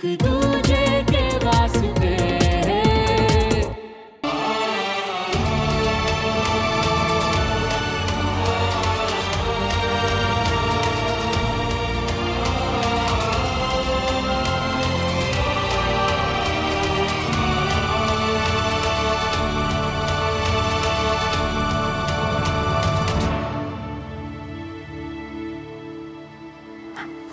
एक दूजे के वास्ते।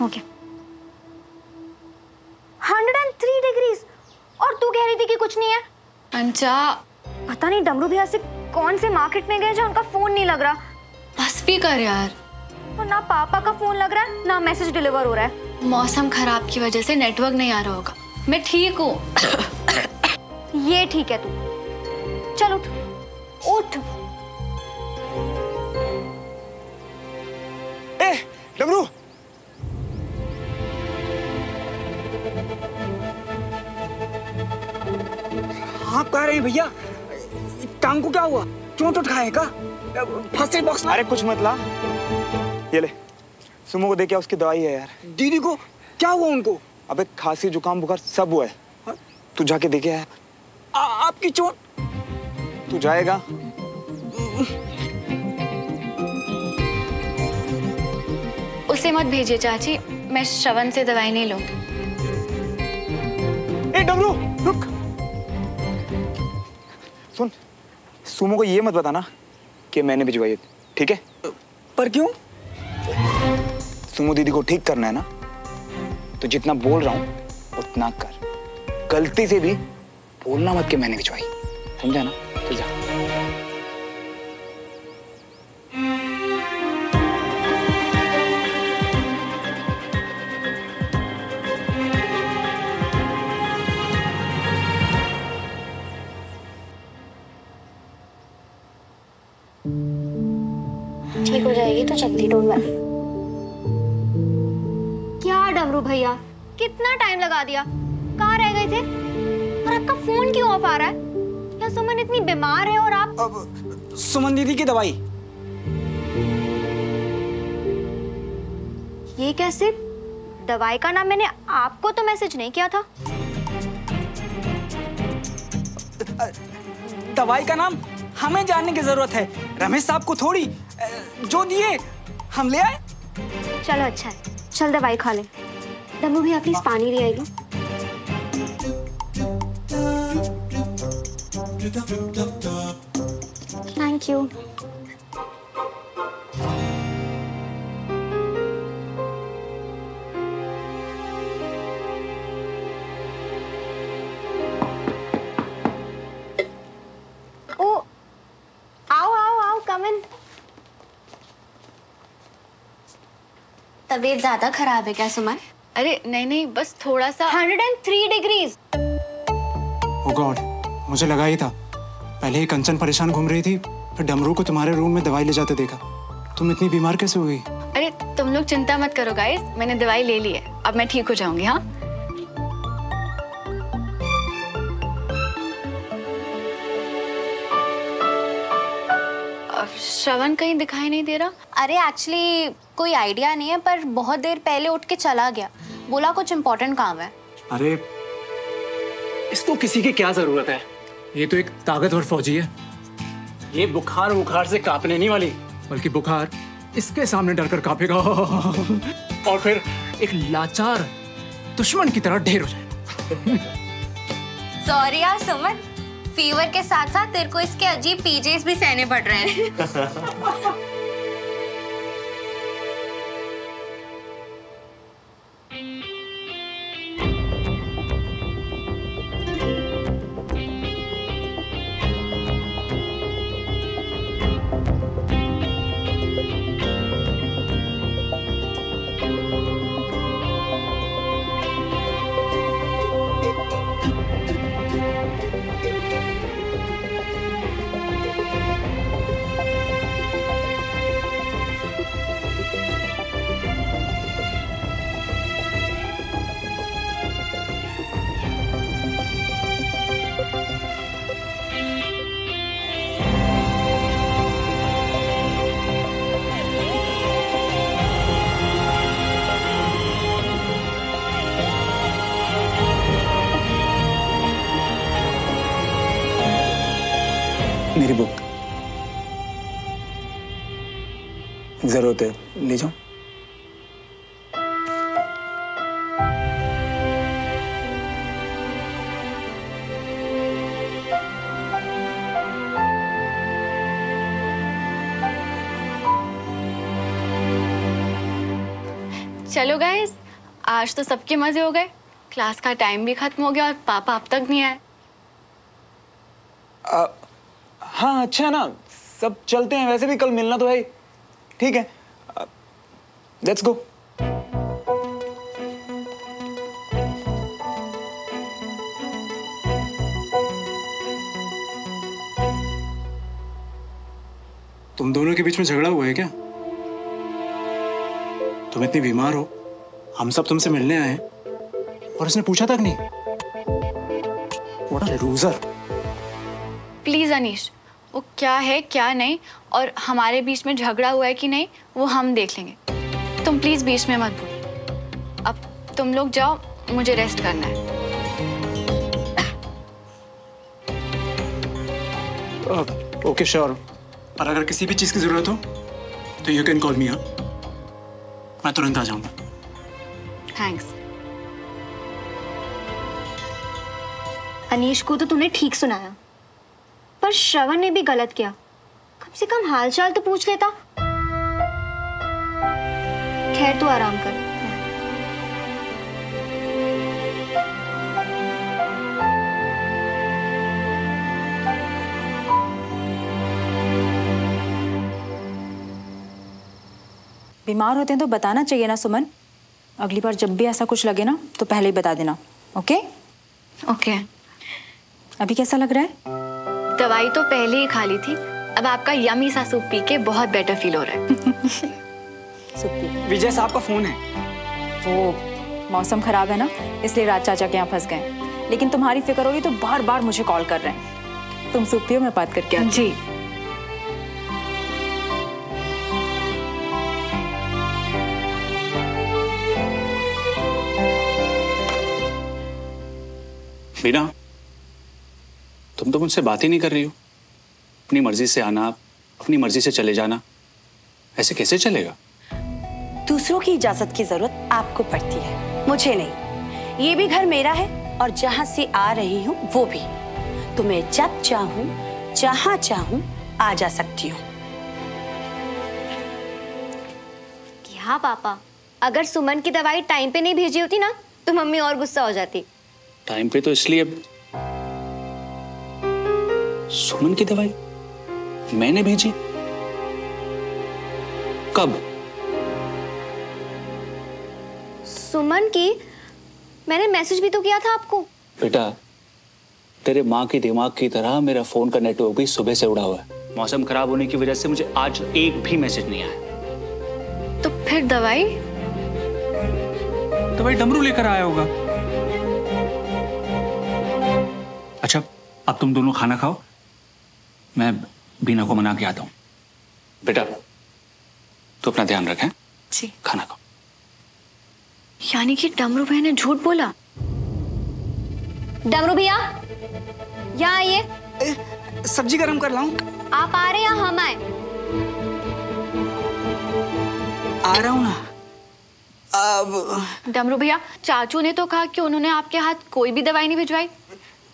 ओके 103 डिग्रीज और तू कह रही थी कि कुछ नहीं है। अंचा पता नहीं डमरू भैया से कौन से मार्केट में गए जो उनका फोन नहीं लग रहा। बस भी कर यार। और ना पापा का फोन लग रहा है ना मैसेज डिलीवर हो रहा है। मौसम खराब की वजह से नेटवर्क नहीं आ रहा होगा। मैं ठीक हूँ। ये ठीक है तू। चल उठ उठ। ए डमरू आप कह रहे हैं भैया टांग को क्या हुआ? चोट उठ खाए का? First aid box? अरे कुछ मत ला, ये ले सुमो को दे के उसकी दवाई है यार। दीदी को क्या हुआ उनको? अबे खांसी जुकाम बुखार सब हुआ है। तू जाके देखे है। आपकी चोट? तू जाएगा? उसे मत भेजिए चाची, मैं श्रवण से दवाई नहीं लूं। ए डमरू रुक, सुन सुमो को ये मत बताना कि मैंने भिजवाई है, ठीक है? पर क्यों? सुमो दीदी को ठीक करना है ना, तो जितना बोल रहा हूँ उतना कर। गलती से भी बोलना मत कि मैंने भिजवाई, समझा ना? चल जा। ठीक हो जाएगी तो जल्दी, डोंट वरी। क्या डमरू भैया कितना टाइम लगा दिया, कहाँ रह गए थे? और आपका फोन क्यों ऑफ आ रहा है? क्या सुमन इतनी बीमार है और आप? अब सुमन दीदी की दवाई। ये कैसे? दवाई का नाम मैंने आपको तो मैसेज नहीं किया था। दवाई का नाम हमें जानने की जरूरत है, रमेश साहब को थोड़ी। जो दिए हम ले आए। चलो अच्छा है, चल दवाई खा ले। डमरू भैया प्लीज पानी ले आएगी। Thank you. ओ आओ आओ आओ, कम इन। तबीयत ज्यादा खराब है क्या सुमन? अरे नहीं नहीं, बस थोड़ा सा। 103 डिग्रीज। ओह गॉड, मुझे लगा ही था। पहले ही कंचन परेशान घूम रही थी, फिर डमरू को तुम्हारे रूम में दवाई ले जाते देखा। तुम इतनी बीमार कैसे हो गई? अरे तुम लोग चिंता मत करो गाइस, मैंने दवाई ले ली है, अब मैं ठीक हो जाऊंगी। हाँ श्रवण कहीं दिखाई नहीं दे रहा। अरे एक्चुअली कोई आइडिया नहीं है, पर बहुत देर पहले उठ के चला गया, बोला कुछ इम्पोर्टेंट काम है। अरे इसको किसी की क्या जरूरत है? ये तो एक ताकतवर फौजी है। ये बुखार से कांपने नहीं वाली, बल्कि बुखार इसके सामने डरकर कांपेगा और फिर एक लाचार दुश्मन की तरह ढेर हो जाए। सॉरी यार सुमन, फीवर के साथ साथ तेरे को इसके अजीब पीजेस भी सहने पड़ रहे हैं। मेरी बुक जरूरत है, ले जाओ। चलो गाइस, आज तो सबके मजे हो गए। क्लास का टाइम भी खत्म हो गया और पापा अब तक नहीं आए। हाँ अच्छा ना, सब चलते हैं। वैसे भी कल मिलना तो है। ठीक है, लेट्स गो। तुम दोनों के बीच में झगड़ा हुआ है क्या? तुम इतनी बीमार हो, हम सब तुमसे मिलने आए हैं और इसने पूछा तक नहीं। What a loser। Please Anish, वो क्या है क्या नहीं और हमारे बीच में झगड़ा हुआ है कि नहीं वो हम देख लेंगे। तुम प्लीज बीच में मत बोलो। अब तुम लोग जाओ, मुझे रेस्ट करना है। Okay sure. और अगर किसी भी चीज की जरूरत हो तो यू कैन कॉल मी। हाँ, मैं तुरंत आ जाऊंगा। थैंक्स। अनीश को तो तूने ठीक सुनाया, पर श्रवण ने भी गलत किया। कम से कम हालचाल तो पूछ लेता। खैर तू आराम कर। बीमार होते हैं तो बताना चाहिए ना सुमन। अगली बार जब भी ऐसा कुछ लगे ना तो पहले ही बता देना। Okay okay. अभी कैसा लग रहा है? दवाई तो पहले ही खा ली थी, अब आपका यमी सा सूप पी के बहुत बेटर फील हो रहा है। विजय साहब का फोन है। वो मौसम खराब है ना, इसलिए राज चाचा के यहाँ फंस गए। लेकिन तुम्हारी फिक्र हो रही तो बार बार मुझे कॉल कर रहे हैं। तुम सूप पियो, मैं बात करके आती हूँ। जी। बीना, तुम तो मुझसे बात ही नहीं कर रही हो। अपनी मर्जी से आना, अपनी मर्जी से चले जाना, ऐसे कैसे चलेगा? दूसरों की इजाजत की जरूरत आपको पड़ती है, मुझे नहीं। ये भी घर मेरा है और जहां से आ रही हूँ वो भी। तो मैं जब चाहूँ जहां चाहूँ आ जा सकती हूँ। हाँ पापा, अगर सुमन की दवाई टाइम पे नहीं भेजी होती ना तो मम्मी और गुस्सा हो जाती। टाइम पे तो इसलिए सुमन की दवाई मैंने भेजी। कब? सुमन की मैंने मैसेज भी तो किया था आपको। बेटा, तेरे माँ की दिमाग की तरह मेरा फोन का नेटवर्क भी सुबह से उड़ा हुआ है। मौसम खराब होने की वजह से मुझे आज एक भी मैसेज नहीं आया। तो फिर दवाई डमरू लेकर आया होगा। अच्छा, अब तुम दोनों खाना खाओ, मैं बीना को मना के आता हूँ। बेटा, तो अपना ध्यान रखें। जी। खाना खाओ। यानी कि डमरू भैया ने झूठ बोला। डमरू भैया, यहाँ आइए। सब्जी गरम कर लाऊं? आप आ रहे हैं या हम आए? आ रहा हूँ ना। अब डमरू भैया, चाचू ने तो कहा कि उन्होंने आपके हाथ कोई भी दवाई नहीं भिजवाई,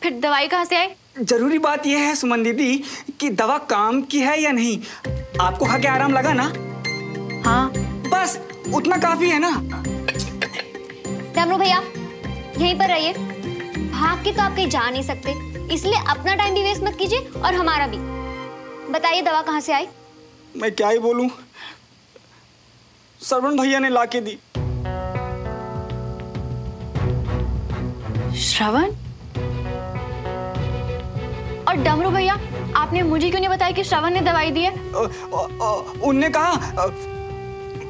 फिर दवाई कहाँ से आई? जरूरी बात यह है सुमन दीदी कि दवा काम की है या नहीं। आपको खा के आराम लगा ना? हाँ। बस उतना काफी है ना। डमरू भैया, यहीं पर रहिए। भाग के तो आप कहीं जा नहीं सकते, इसलिए अपना टाइम भी वेस्ट मत कीजिए और हमारा भी। बताइए दवा कहाँ से आई? मैं क्या ही बोलूं, श्रवण भैया ने लाके दी। श्रवण? और डमरू भैया, आपने मुझे क्यों नहीं बताया कि श्रवण ने दवाई दी है? उनने कहा,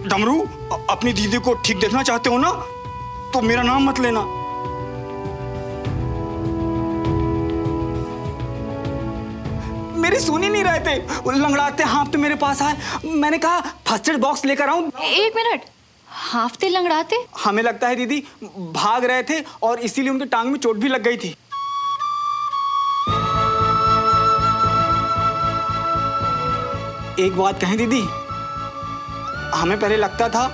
डमरू अपनी दीदी को ठीक देखना चाहते हो ना तो मेरा नाम मत लेना। मेरी सुन ही नहीं रहे थे, लंगड़ाते हाँफते मेरे पास आए। मैंने कहा फर्स्ट एड बॉक्स लेकर आऊं। एक मिनट, हाँफते लंगड़ाते? हमें लगता है दीदी भाग रहे थे और इसीलिए उनके टांग में चोट भी लग गई थी। एक बात कहें दीदी, हमें पहले लगता था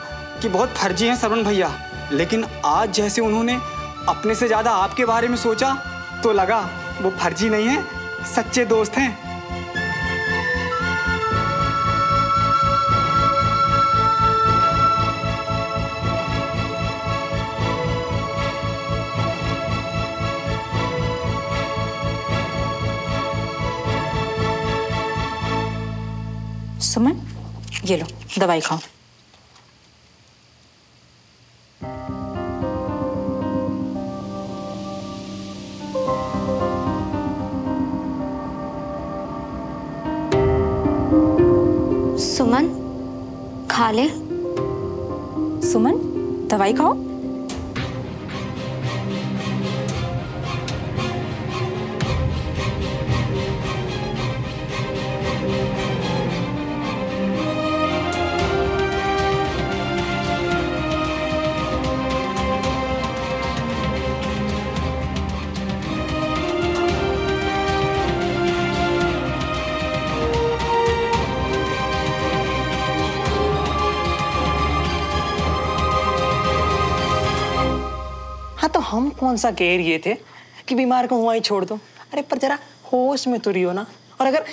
कि बहुत फर्जी हैं श्रवण भैया, लेकिन आज जैसे उन्होंने अपने से ज्यादा आपके बारे में सोचा तो लगा वो फर्जी नहीं है, सच्चे दोस्त हैं। सुमन, ये लो दवाई खाओ। सुमन, खा ले। सुमन, दवाई खाओ। हाँ तो हम कौन सा कह रहे थे कि बीमार को वहीं छोड़ दो। अरे पर जरा होश में तो रहियो ना। और अगर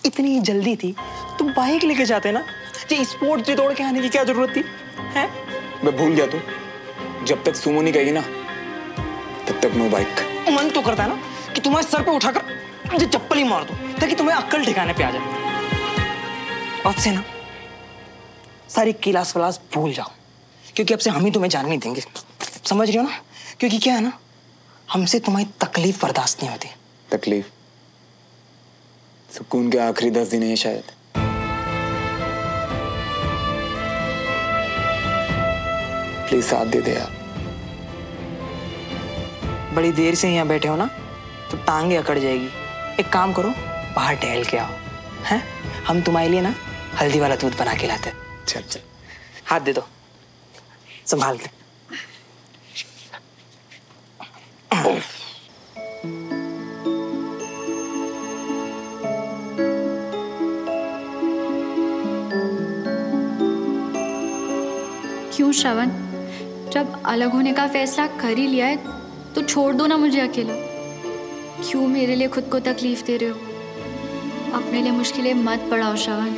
इतनी जल्दी थी तो बाइक लेके जाते ना, ये स्पोर्ट से दौड़ के आने की क्या जरूरत थी? हैं? मैं भूल गया तू, जब तक सुमो नहीं कहेगी ना तब तक नो बाइक। मन तो करता है ना कि तुम्हारे सर पे उठाकर मुझे चप्पल ही मार दो ताकि तुम्हें अक्ल ठिकाने पे आ जाए। अब से ना सारी क्लास वलास भूल जाओ, क्योंकि अब से हम ही तुम्हें जान नहीं देंगे, समझ रही हो ना? क्योंकि क्या है ना, हमसे तुम्हारी तकलीफ बर्दाश्त नहीं होती। तकलीफ? सुकून के आखिरी 10 दिन है शायद। प्लीज साथ दे दे यार। बड़ी देर से यहाँ बैठे हो ना तो टांगे अकड़ जाएगी। एक काम करो, बाहर टहल के आओ, हैं? हम तुम्हारे लिए ना हल्दी वाला दूध बना के लाते। चल चल, हाथ दे दो, संभाल के। क्यों श्रवण, जब अलग होने का फैसला कर ही लिया है तो छोड़ दो ना मुझे अकेला। क्यों मेरे लिए खुद को तकलीफ दे रहे हो? अपने लिए मुश्किलें मत बढ़ाओ श्रवण।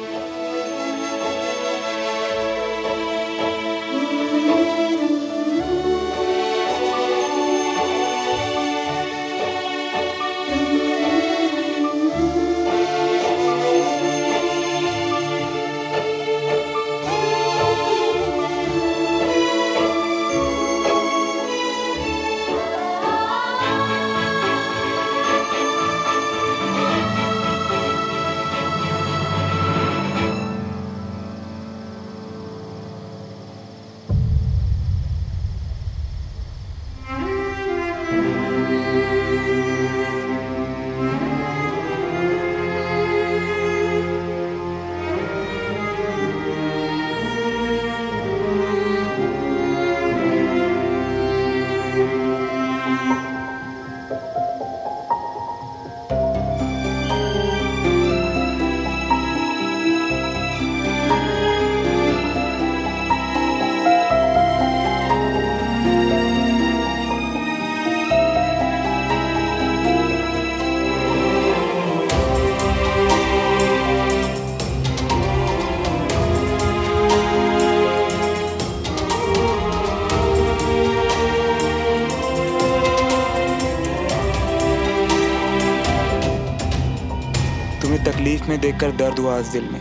तकलीफ में देखकर दर्द हुआ इस दिल में,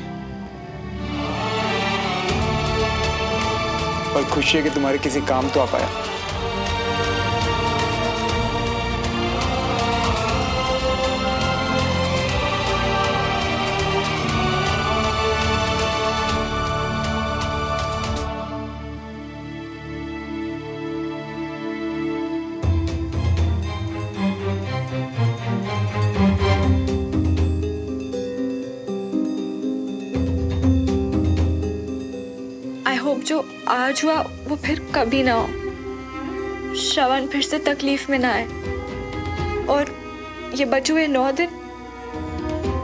पर खुशी है कि तुम्हारे किसी काम तो आ पाया। जो आज हुआ वो फिर कभी ना हो। श्रवण फिर से तकलीफ में ना आए और ये बचे हुए 9 दिन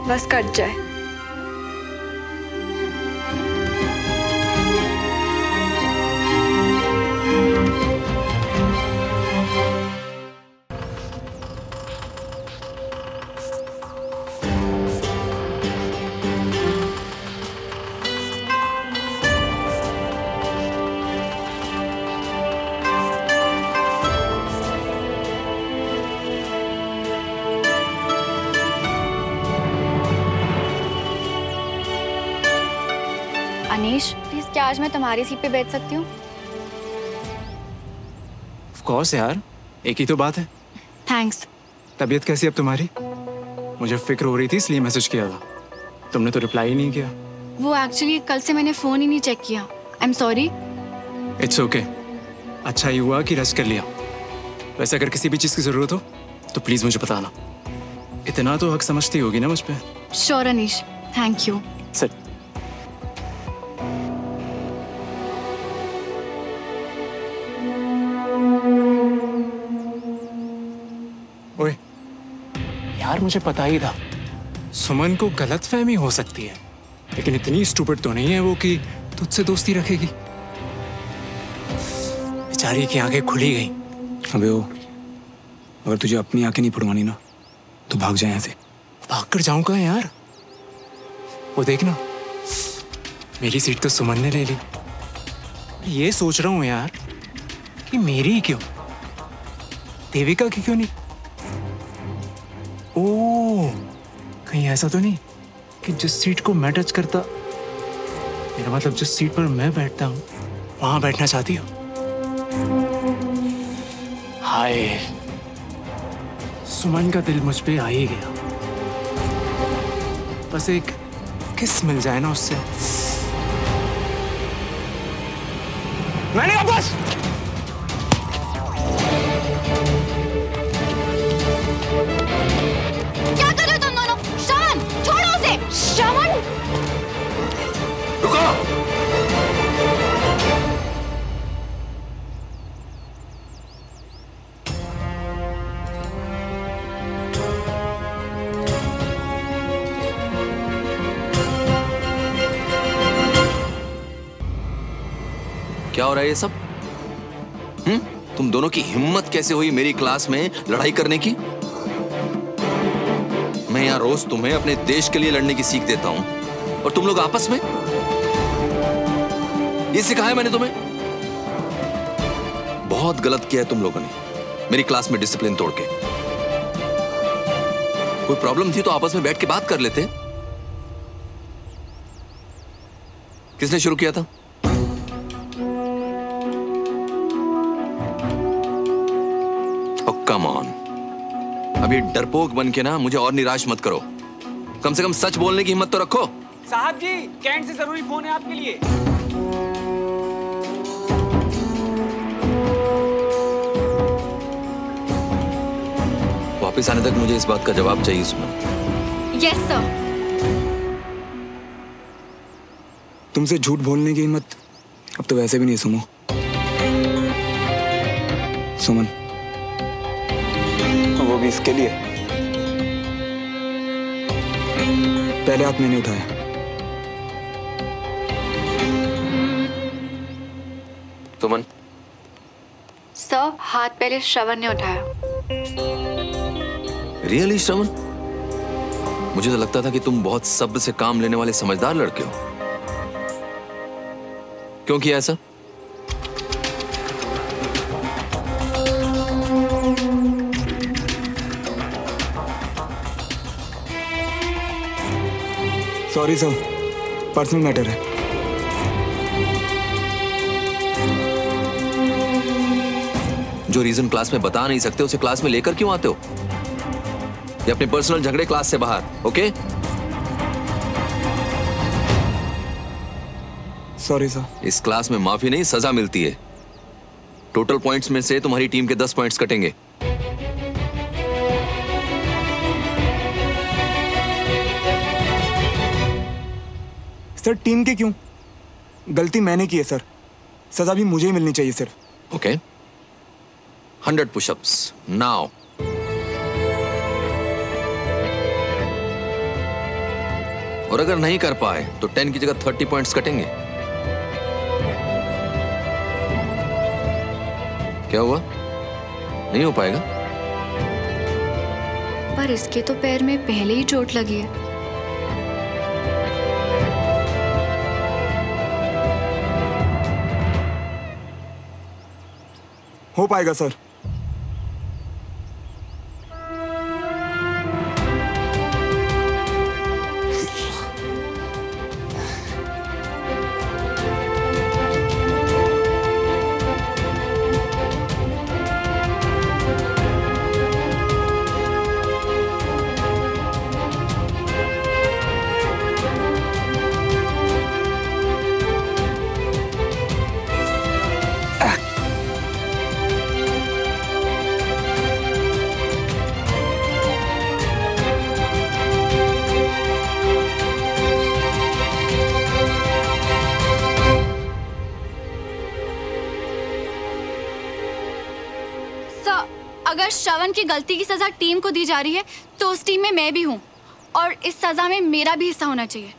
बस कट जाए। क्या आज मैं तुम्हारी सीट पे बैठ सकती हूँ? ऑफ कोर्स यार, एक ही तो बात है। थैंक्स। तबीयत कैसी अब तुम्हारी? मुझे फिक्र हो रही थी इसलिए मैसेज किया था, तुमने तो रिप्लाई ही नहीं किया। वो एक्चुअली कल से मैंने फ़ोन ही नहीं चेक किया। I am sorry. It's okay. अच्छा ही हुआ कि रेस्ट कर लिया। वैसे अगर किसी भी चीज़ की ज़रूरत हो तो प्लीज़ मुझे बताना। इतना तो हक समझती होगी ना मुझ पे। Sure Anish, thank you. Sit. ओए यार, मुझे पता ही था सुमन को गलतफहमी हो सकती है, लेकिन इतनी स्टूपिड तो नहीं है वो कि तुझसे दोस्ती रखेगी। बेचारी की आंखें खुली गई। अबे ओ, अगर तुझे अपनी आंखें नहीं फुड़वानी ना तो भाग जाए यहाँ से। भाग कर जाऊं कहाँ यार? वो देखना, मेरी सीट तो सुमन ने ले ली। ये सोच रहा हूँ यार कि मेरी ही क्यों, देविका की क्यों नहीं? ओह, कहीं ऐसा तो नहीं कि जिस सीट को मैं टच करता, मेरा मतलब जिस सीट पर मैं बैठता हूँ वहां बैठना चाहती हो? हाय, सुमन का दिल मुझ पे आ ही गया। बस एक किस मिल जाए ना उससे। मैंने कहा बस। क्या कर रहे हो तुम दोनों? श्रवण, छोड़ो उसे। श्रवण, रुको। क्या हो रहा है ये सब? तुम दोनों की हिम्मत कैसे हुई मेरी क्लास में लड़ाई करने की? मैं यहां रोज तुम्हें अपने देश के लिए लड़ने की सीख देता हूं और तुम लोग आपस में? ये सिखाया मैंने तुम्हें? बहुत गलत किया है तुम लोगों ने मेरी क्लास में डिसिप्लिन तोड़ के। कोई प्रॉब्लम थी तो आपस में बैठ के बात कर लेते। किसने शुरू किया था? कम ऑन, अभी डरपोक बन के ना मुझे और निराश मत करो। कम से कम सच बोलने की हिम्मत तो रखो। साहब जी, कैंट से जरूरी फोन है आपके लिए। वापस आने तक मुझे इस बात का जवाब चाहिए सुमन। Yes sir. तुमसे झूठ बोलने की हिम्मत अब तो वैसे भी नहीं सुमो। सुमन, वो भी इसके लिए। पहले हाथ मैंने उठाया। सुमन। सर, हाथ पहले श्रवण ने उठाया। रियली श्रवण? मुझे तो लगता था कि तुम बहुत सब्र से काम लेने वाले समझदार लड़के हो। क्यों किया ऐसा? सॉरी सर, पर्सनल मैटर है। जो रीजन क्लास में बता नहीं सकते उसे क्लास में लेकर क्यों आते हो? ये अपने पर्सनल झगड़े क्लास से बाहर, ओके? Sorry sir. इस क्लास में माफी नहीं, सजा मिलती है। टोटल पॉइंट्स में से तुम्हारी टीम के 10 पॉइंट्स कटेंगे। सर, टीम के क्यों? गलती मैंने की है सर, सजा भी मुझे ही मिलनी चाहिए सिर्फ। Okay, 100 pushups now. और अगर नहीं कर पाए तो 10 की जगह 30 पॉइंट्स कटेंगे। क्या हुआ? नहीं हो पाएगा? पर इसके तो पैर में पहले ही चोट लगी है। हो पाएगा सर। अगर श्रवण की गलती की सजा टीम को दी जा रही है तो उस टीम में मैं भी हूँ और इस सजा में मेरा भी हिस्सा होना चाहिए।